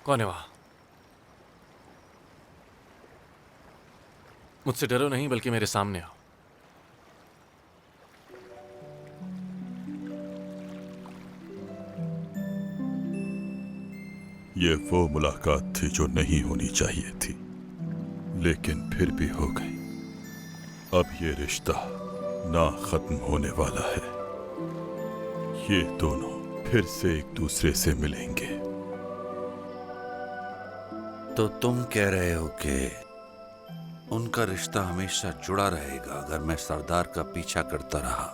कौन है वहां? मुझसे डरो नहीं, बल्कि मेरे सामने आओ। ये वो मुलाकात थी जो नहीं होनी चाहिए थी, लेकिन फिर भी हो गई। अब ये रिश्ता ना खत्म होने वाला है। ये दोनों फिर से एक दूसरे से मिलेंगे। तो तुम कह रहे हो कि उनका रिश्ता हमेशा जुड़ा रहेगा? अगर मैं सरदार का पीछा करता रहा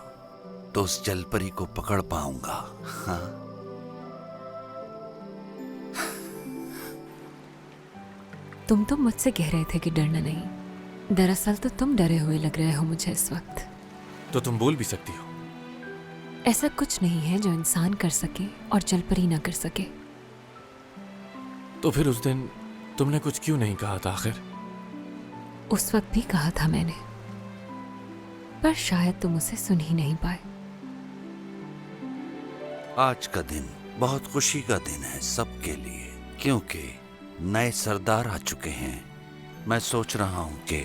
तो उस जलपरी को पकड़ पाऊंगा। हाँ? तुम तो मुझसे कह रहे थे कि डरना नहीं। दरअसल तो तुम डरे हुए लग रहे हो मुझे इस वक्त। तो तुम बोल भी सकती हो। ऐसा कुछ नहीं है जो इंसान कर सके और जलपरी ना कर सके। तो फिर उस दिन तुमने कुछ क्यों नहीं कहा था आखिर? उस वक्त भी कहा था मैंने, पर शायद तुम उसे सुन ही नहीं पाए। आज का दिन बहुत खुशी का दिन है सबके लिए, क्योंकि नए सरदार आ चुके हैं। मैं सोच रहा हूं कि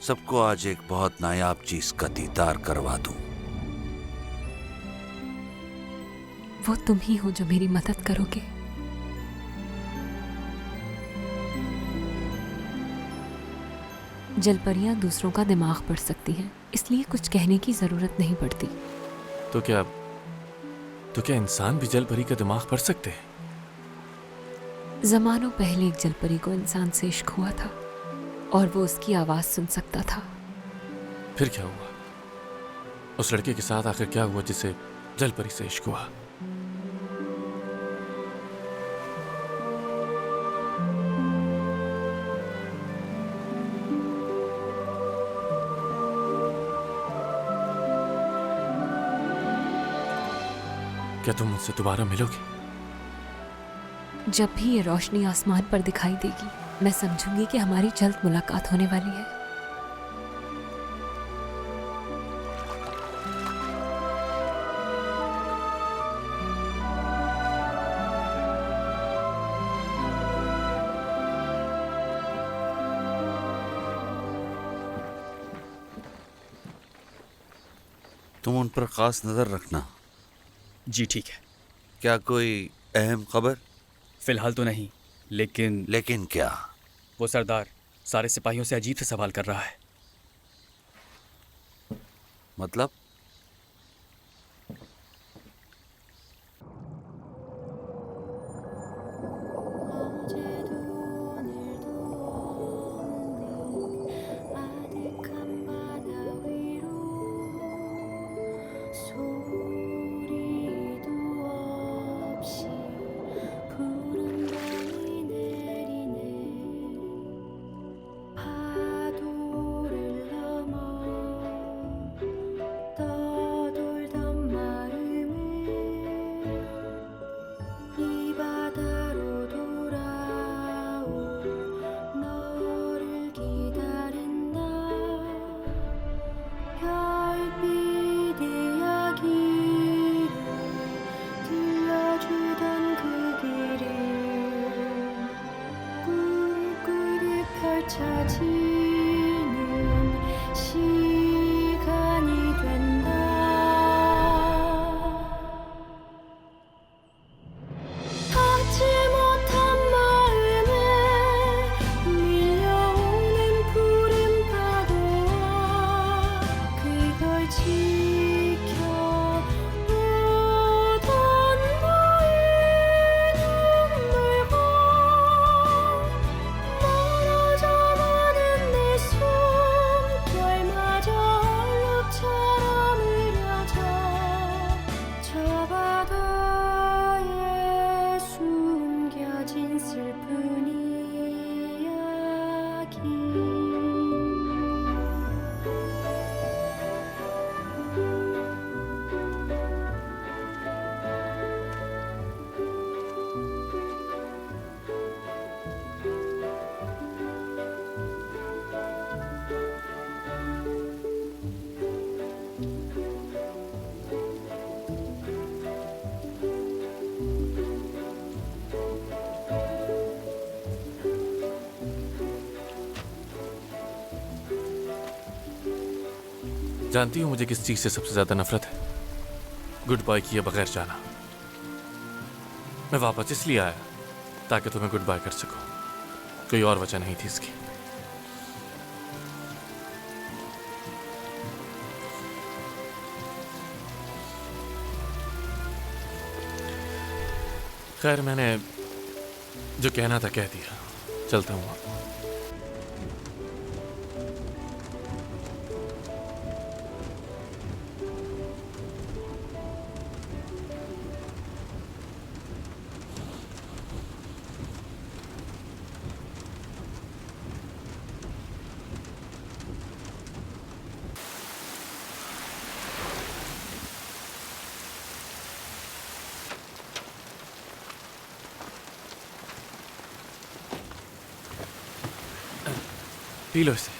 सबको आज एक बहुत नायाब चीज का दीदार करवा दूं। वो तुम ही हो जो मेरी मदद करोगे। जलपरियां दूसरों का दिमाग पढ़ सकती हैं, इसलिए कुछ कहने की जरूरत नहीं पड़ती। तो क्या इंसान भी जलपरी का दिमाग पढ़ सकते हैं? जमानों पहले एक जलपरी को इंसान से इश्क हुआ था और वो उसकी आवाज सुन सकता था। फिर क्या हुआ? उस लड़के के साथ आखिर क्या हुआ जिसे जलपरी से इश्क हुआ? क्या तुम मुझसे दोबारा मिलोगे? जब भी ये रोशनी आसमान पर दिखाई देगी, मैं समझूंगी कि हमारी जल्द मुलाकात होने वाली है। तुम उन पर खास नजर रखना। जी ठीक है। क्या कोई अहम खबर? फिलहाल तो नहीं, लेकिन लेकिन क्या? वो सरदार सारे सिपाहियों से अजीब से सवाल कर रहा है। मतलब? जानती हो मुझे किस चीज से सबसे ज्यादा नफरत है? गुड बाय किए बगैर जाना। मैं वापस इसलिए आया ताकि तुम्हें गुड बाय कर सकूं, कोई और वजह नहीं थी इसकी। खैर, मैंने जो कहना था कह दिया, चलता हूं। पी लो इसे।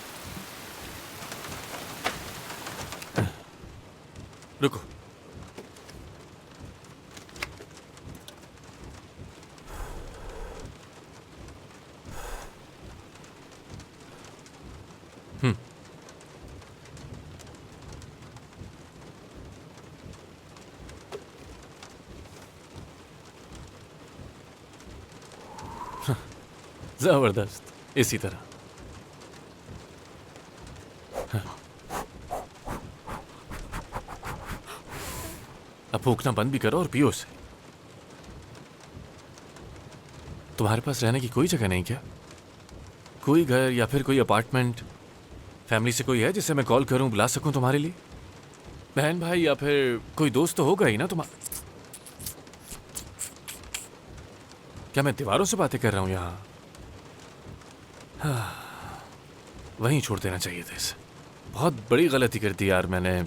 रुको। जबरदस्त, इसी तरह। अब फूकना बंद भी करो और पियो उसे। तुम्हारे पास रहने की कोई जगह नहीं क्या? कोई घर या फिर कोई अपार्टमेंट? फैमिली से कोई है जिसे मैं कॉल करूं, बुला सकूं तुम्हारे लिए? बहन भाई या फिर कोई दोस्त तो होगा ही ना तुम्हारा। क्या मैं दीवारों से बातें कर रहा हूं यहां? वहीं छोड़ देना चाहिए था इसे। बहुत बड़ी गलती कर दी यार मैंने।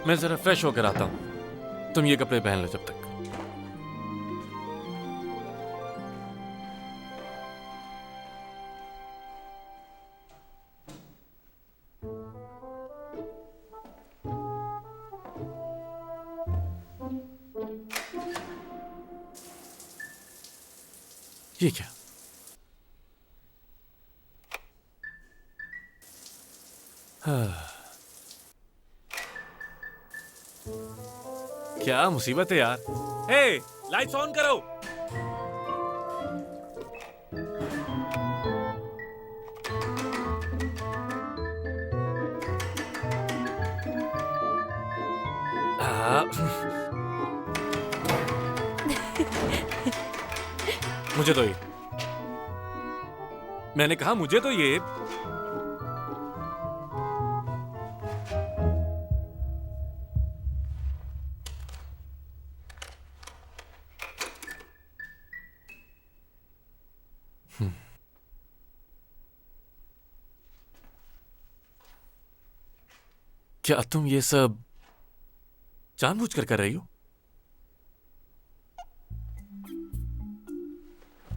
मैं जरा फ्रेश होकर आता हूं, तुम ये कपड़े पहन लो जब तक। ये क्या? क्या मुसीबत है यार। हे, लाइट्स ऑन करो। मुझे तो ये, मैंने कहा मुझे तो ये। क्या तुम ये सब जानबूझकर कर रही हो?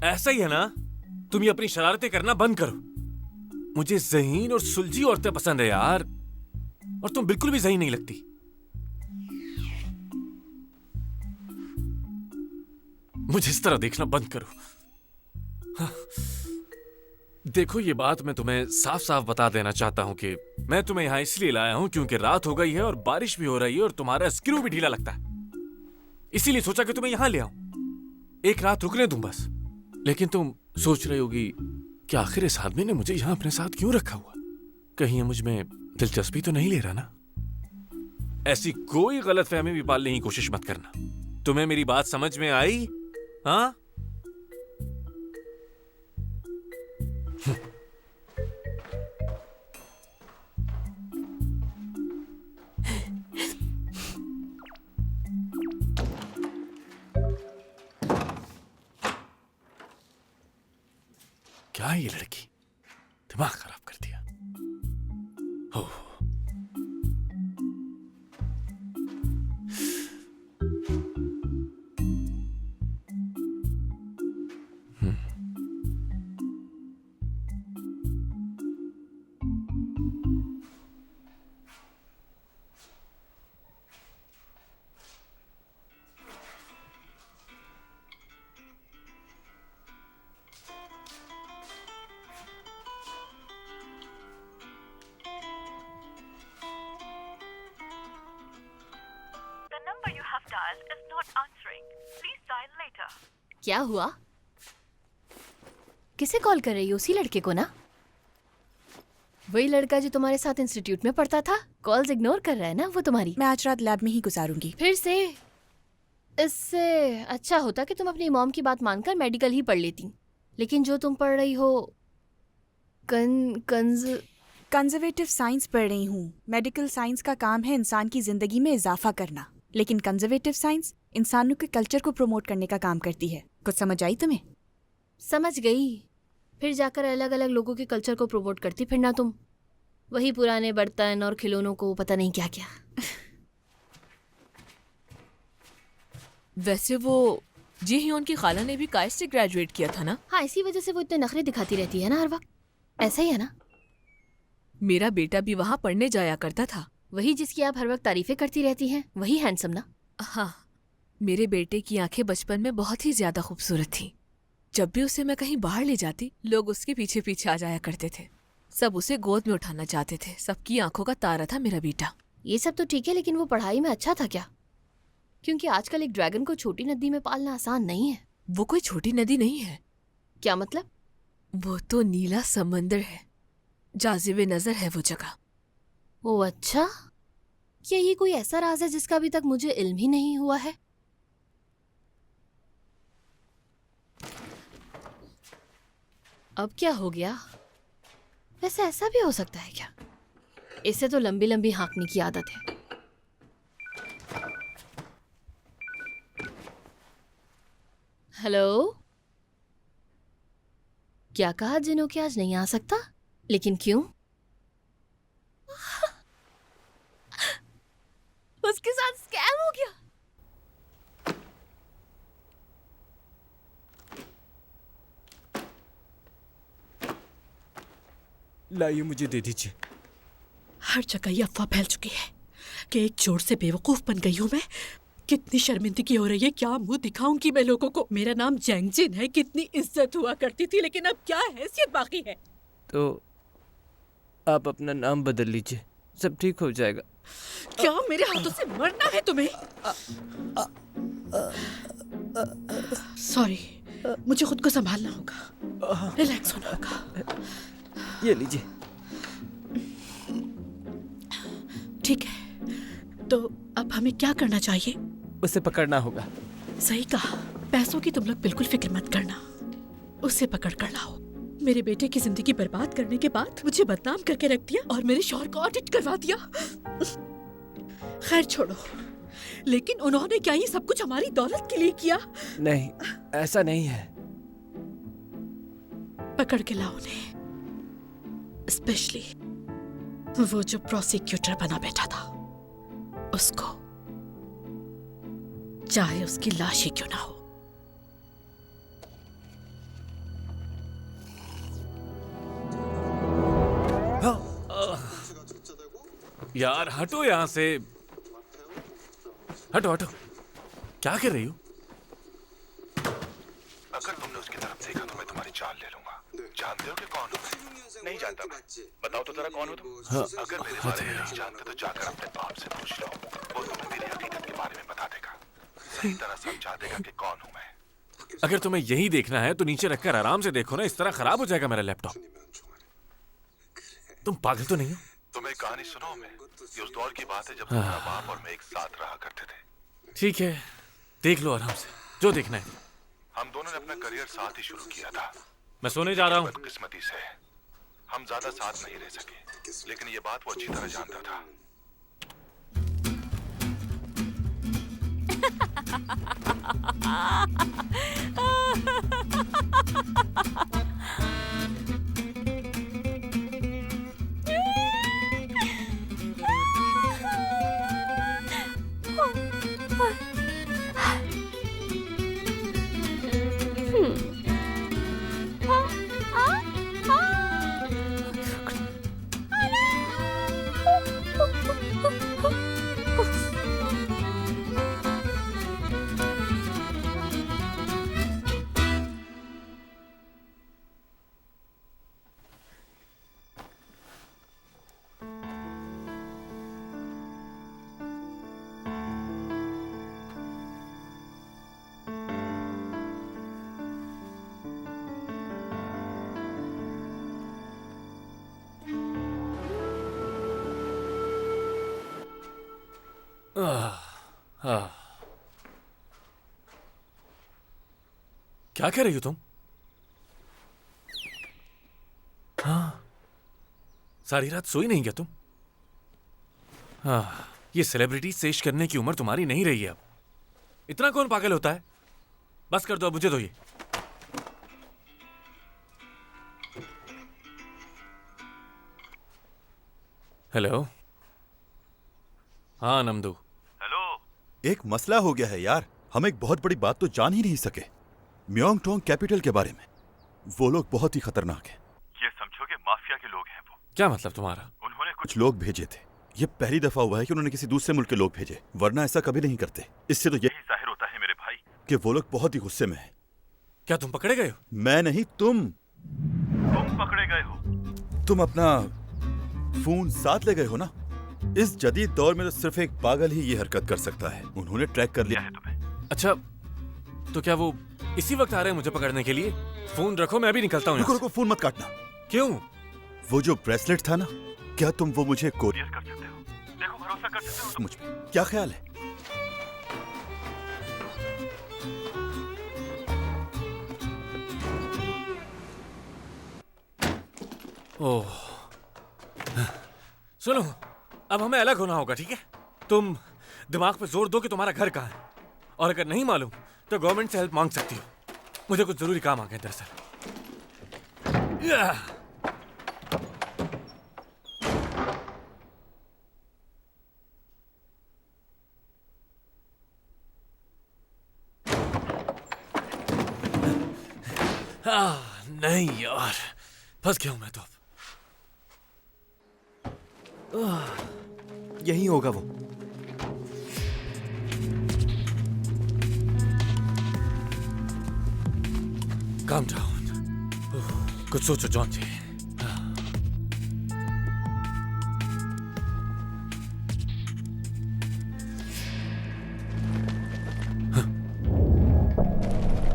ऐसा ही है ना? तुम ये अपनी शरारतें करना बंद करो। मुझे ज़हीन और सुलझी औरतें पसंद है यार, और तुम बिल्कुल भी ज़हीन नहीं लगती। मुझे इस तरह देखना बंद करो। हाँ। देखो, ये बात मैं तुम्हें साफ साफ बता देना चाहता हूं कि मैं तुम्हें यहां इसलिए लाया हूं क्योंकि रात हो गई है और बारिश भी हो रही है और तुम्हारा स्क्रू भी ढीला लगता है। इसीलिए सोचा कि तुम्हें यहां ले आऊं, एक रात रुकने दूं बस। लेकिन तुम सोच रही होगी कि आखिर इस आदमी ने मुझे यहां अपने साथ क्यों रखा हुआ? कहीं ये मुझ में दिलचस्पी तो नहीं ले रहा ना? ऐसी कोई गलतफहमी भी पालने की कोशिश मत करना। तुम्हें मेरी बात समझ में आई? हाँ? है ये लड़की, दिमाग खराब कर दिया। हो The number you have dialed is not answering. Please dial later. क्या हुआ? किसे कॉल कर रही हो? उसी लड़के को ना? वही लड़का जो तुम्हारे साथ इंस्टीट्यूट में पढ़ता था? कॉल्स इग्नोर कर रहा है ना वो तुम्हारी? मैं आज रात लैब में ही गुजारूंगी। फिर से? इससे अच्छा होता कि तुम अपनी मॉम की बात मानकर मेडिकल ही पढ़ लेती। लेकिन जो तुम पढ़ रही हो कंजर्वेटिव साइंस पढ़ रही हूँ। मेडिकल साइंस का काम है इंसान की जिंदगी में इजाफा करना, लेकिन कंजर्वेटिव साइंस इंसानों के कल्चर को प्रमोट करने का काम करती है। कुछ समझ आई तुम्हें? समझ गई। फिर जाकर अलग अलग लोगों के कल्चर को प्रमोट करती फिरना तुम। वही पुराने बर्तन और खिलौनों को पता नहीं क्या क्या। वैसे वो जी हियोन की खाला ने भी काइस्ट से ग्रेजुएट किया था ना? हाँ, इसी वजह से वो इतने नखरे दिखाती रहती है ना हर वक्त। ऐसा ही है ना? मेरा बेटा भी वहाँ पढ़ने जाया करता था। वही जिसकी आप हर वक्त तारीफें करती रहती हैं, वही हैंडसम ना? हाँ, मेरे बेटे की आंखें बचपन में बहुत ही ज्यादा खूबसूरत थीं। जब भी उसे मैं कहीं बाहर ले जाती, लोग उसके पीछे पीछे आ जाया करते थे। सब उसे गोद में उठाना चाहते थे। सबकी आंखों का तारा था मेरा बेटा। ये सब तो ठीक है, लेकिन वो पढ़ाई में अच्छा था क्या? क्योंकि आजकल एक ड्रैगन को छोटी नदी में पालना आसान नहीं है। वो कोई छोटी नदी नहीं है। क्या मतलब? वो तो नीला समंदर है। जाज़िबे नजर है वो जगह। ओ अच्छा, क्या ये कोई ऐसा राज है जिसका अभी तक मुझे इल्म ही नहीं हुआ है? अब क्या हो गया? वैसे ऐसा भी हो सकता है क्या? इससे तो लंबी लंबी हाँकने की आदत है। हेलो, क्या कहा जिन्हों के आज नहीं आ सकता? लेकिन क्यों? उसके साथ स्कैम हो गया। लाइए, मुझे दे दीजिए। हर जगह ये अफवाह फैल चुकी है कि एक चोर से बेवकूफ बन गई हूँ मैं। कितनी शर्मिंदगी हो रही है। क्या मुंह दिखाऊंगी मैं लोगों को? मेरा नाम जैंगजिन है, कितनी इज्जत हुआ करती थी, लेकिन अब क्या हैसियत बाकी है? तो आप अपना नाम बदल लीजिए, सब ठीक हो जाएगा। क्या मेरे हाथों से मरना है तुम्हें? सॉरी, मुझे खुद को संभालना होगा, रिलैक्स होना होगा। ये लीजिए। ठीक है, तो अब हमें क्या करना चाहिए? उसे पकड़ना होगा। सही कहा। पैसों की तुम लोग बिल्कुल फिक्र मत करना, उसे पकड़ कर लाओ। मेरे बेटे की जिंदगी बर्बाद करने के बाद मुझे बदनाम करके रख दिया और मेरे शौहर को ऑडिट करवा दिया। खैर छोड़ो, लेकिन उन्होंने क्या ये सब कुछ हमारी दौलत के लिए किया? नहीं, ऐसा नहीं है। पकड़ के लाओ उन्हें, स्पेशली वो जो प्रोसिक्यूटर बना बैठा था उसको, चाहे उसकी लाश ही क्यों ना हो। यार हटो यहाँ से, हटो हटो। क्या कर रही हो? अगर तुमने उसकी तरफ देखा तो मैं तुम्हारी जान ले लूंगा। जानते हो कि कौन हो मैं? नहीं जानता मैं। बताओ तो जरा कौन हो तुम? अगर मेरे बारे में नहीं जानते तो जाकर अपने बाप से पूछ लो, वो तुम्हें मेरी हकीकत के बारे में बता देगा, सही तरह समझा देगा कि कौन हूँ मैं। अगर तुम्हें यही देखना है तो नीचे रखकर आराम से देखो ना, इस तरह खराब हो जाएगा मेरा लैपटॉप। तुम पागल तो नहीं हो? तुम्हें एक कहानी सुनो मैं। ये उस दौर की बात है जब तुम्हारा बाप और मैं एक साथ रहा करते थे। ठीक है, देख लो आराम से, जो देखना है। हम दोनों ने अपना करियर साथ ही शुरू किया था। मैं सोने जा रहा हूँ। बदकिस्मती से हम ज्यादा साथ नहीं रह सके, लेकिन ये बात वो अच्छी तरह जानता था। क्या कह रही हो तुम? हाँ, सारी रात सोई नहीं क्या तुम? हाँ, ये सेलिब्रिटी सेश करने की उम्र तुम्हारी नहीं रही है अब। इतना कौन पागल होता है? बस कर दो, मुझे दो ये। हेलो। हाँ नमदू। एक मसला हो गया है यार। हम एक बहुत बड़ी बात तो जान ही नहीं सके, म्योंगडोंग कैपिटल के बारे में। वो लोग बहुत ही खतरनाक हैं। ये समझो कि माफिया के लोग हैं वो। क्या मतलब तुम्हारा? उन्होंने कुछ लोग भेजे थे। ये पहली दफा हुआ है कि उन्होंने किसी दूसरे मुल्क के लोग भेजे, वरना ऐसा कभी नहीं करते। इससे तो यही जाहिर होता है मेरे भाई कि वो लोग बहुत ही गुस्से में हैं। क्या तुम पकड़े गए हो? मैं नहीं, तुम पकड़े गए हो। तुम अपना फोन साथ ले गए हो ना? इस जदीद दौर में तो सिर्फ एक पागल ही ये हरकत कर सकता है। उन्होंने ट्रैक कर लिया है तुम्हें। अच्छा, तो क्या वो इसी वक्त आ रहे हैं मुझे पकड़ने के लिए? फोन रखो, मैं भी निकलता हूँ। रुको, फोन मत काटना। क्यों? वो जो ब्रेसलेट था ना, क्या तुम वो मुझे कोरियर कर सकते हो? देखो, भरोसा कर सकते हो मुझ पे। क्या ख्याल है? ओह, सुनो, अब हमें अलग होना होगा, ठीक है? तुम दिमाग पे जोर दो कि तुम्हारा घर कहाँ है, और अगर नहीं मालूम तो गवर्नमेंट से हेल्प मांग सकती हो। मुझे कुछ जरूरी काम आ गए दरअसल। नहीं यार, फंस गया हूं मैं तो। यही होगा वो। Calm down. कुछ सोचो जॉन जी।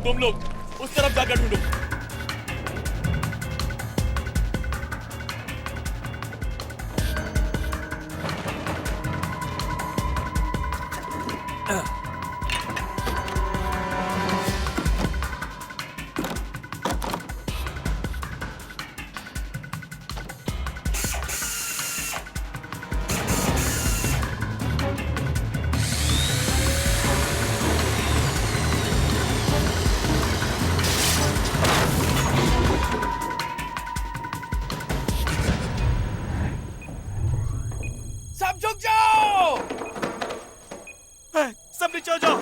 तुम लोग उस तरफ जाकर ढूंढो। सब नीचे हो जाओ।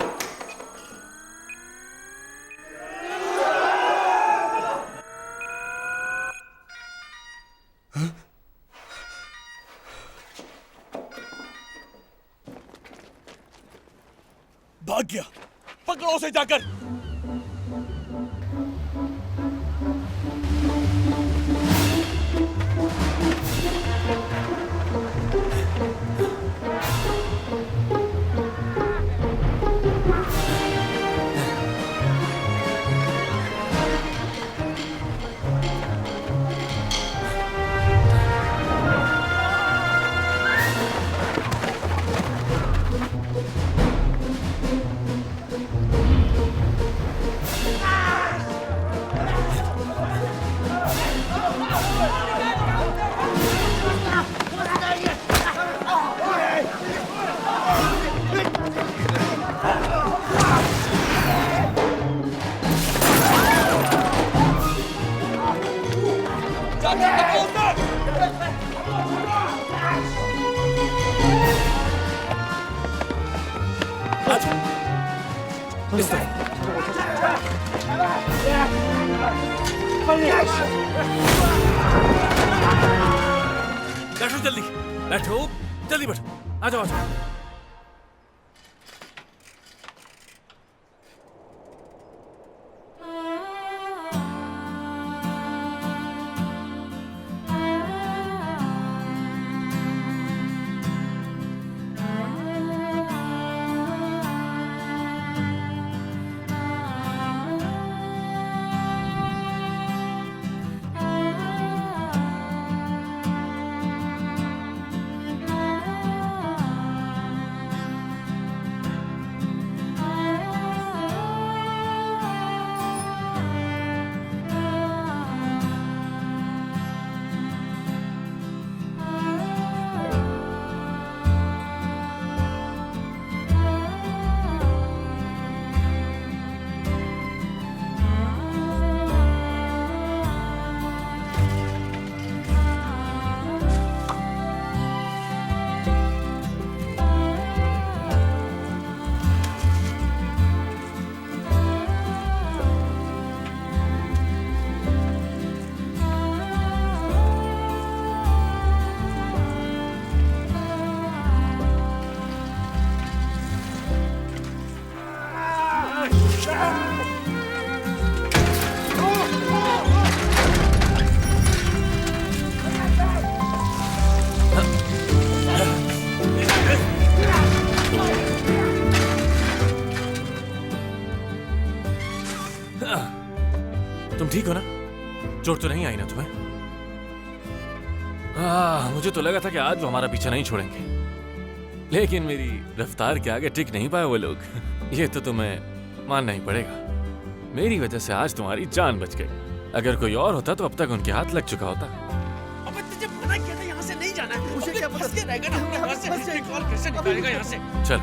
भाग गया, पकड़ो उसे जाकर। बैठो जल्दी, बैठो जल्दी, बैठो। आ जाओ, आ जाओ। ठीक हो ना? चोट तो नहीं आई ना तुम्हें? मुझे तो लगा था कि आज वो हमारा पीछा नहीं छोड़ेंगे, लेकिन मेरी रफ्तार के आगे टिक नहीं पाए वो लोग। ये तो तुम्हें मानना ही पड़ेगा। मेरी वजह से आज तुम्हारी जान बच गई। अगर कोई और होता तो अब तक उनके हाथ लग चुका होता। अबे तुझे मना किया था यहाँ से नहीं जाना है। मुझे क्या पता के रहेगा ना यहाँ से कॉल कैसे निकालेगा यहाँ से। चल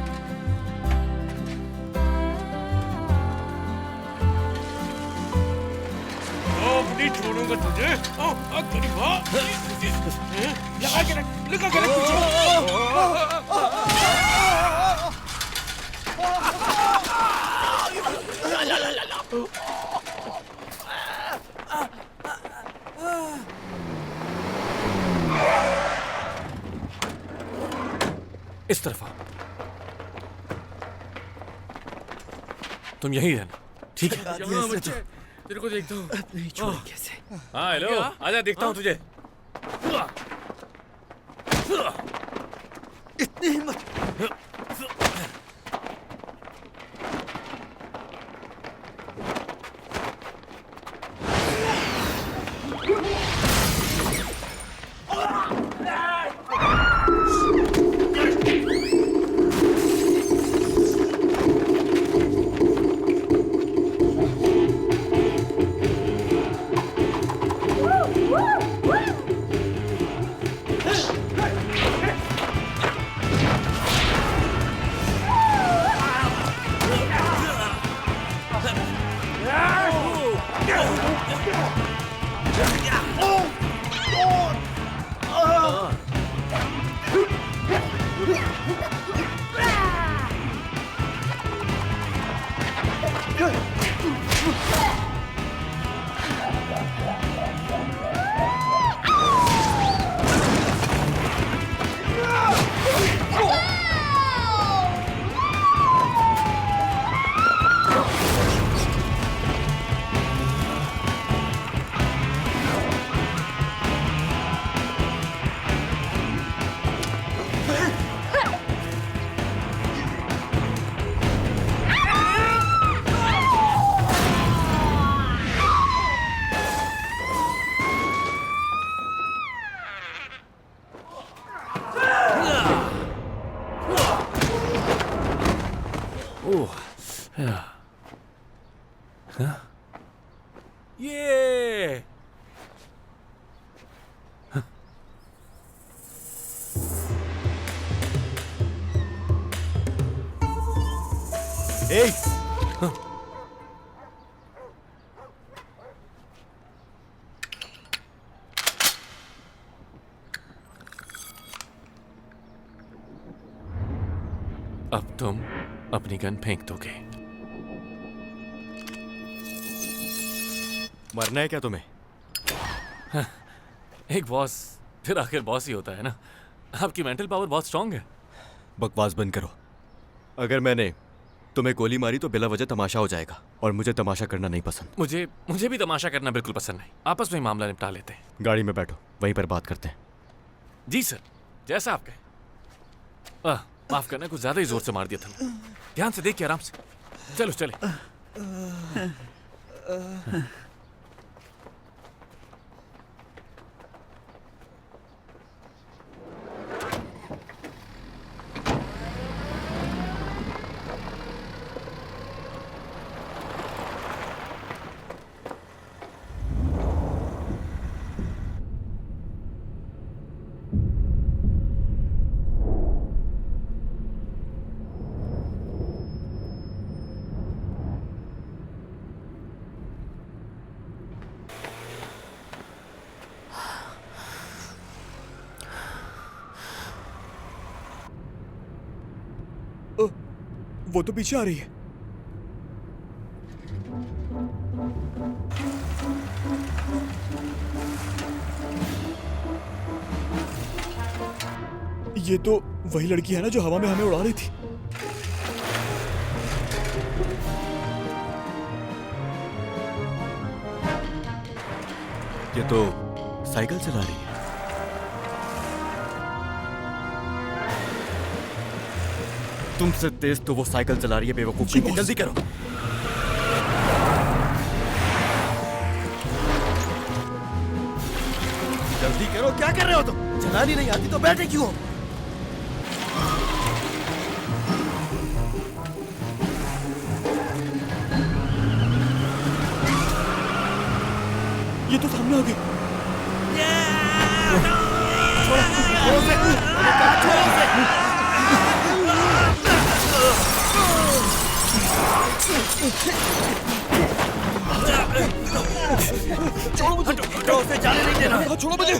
नहीं छोड़ूंगा तुझे। गरीब लगा के रख, लगा के रख। इस तरफ आओ। तुम यहीं रहना, ठीक है? तेरे को देखता हूँ। नहीं छोड़ कैसे? हाँ हेलो, आजा देखता हूँ तुझे। इतनी हिम्मत। ये अब तुम अपनी गन फेंक दोगे। मरना है क्या तुम्हें? एक बॉस फिर आखिर बॉस ही होता है ना। आपकी मेंटल पावर बहुत स्ट्रांग है। बकवास बंद करो। अगर मैंने तुम्हें गोली मारी तो बिला वजह तमाशा हो जाएगा, और मुझे तमाशा करना नहीं पसंद। मुझे भी तमाशा करना बिल्कुल पसंद नहीं। आपस में ही मामला निपटा लेते हैं। गाड़ी में बैठो, वहीं पर बात करते हैं। जी सर, जैसा आप कहें। माफ करना, कुछ ज्यादा ही जोर से मार दिया था। ध्यान से देखिए, आराम से। चलो चले। वो तो पीछे आ रही है। ये तो वही लड़की है ना जो हवा में हमें उड़ा रही थी। ये तो साइकिल चला रही है। तुमसे तेज तो वो साइकिल चला रही है बेवकूफ। जल्दी करो। जल्दी करो, क्या कर रहे हो तुम? चलानी नहीं आती तो बैठे क्यों हो? ये तो सामने आ गए। छोड़ो उसे, छोड़ो उसे। छोड़ो मुझे, हटो, उसे जाने नहीं देना। छोड़ो मुझे।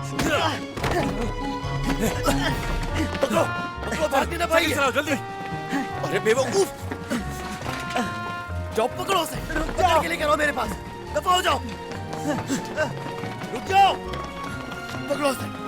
पकड़ो, पकड़ो, भागने ना पाइए। जल्दी। अरे बेवकूफ, जाओ पकड़ो उसे, पकड़ के लेकर आओ मेरे पास। दफा हो जाओ, रुक जाओ, पकड़ो उसे।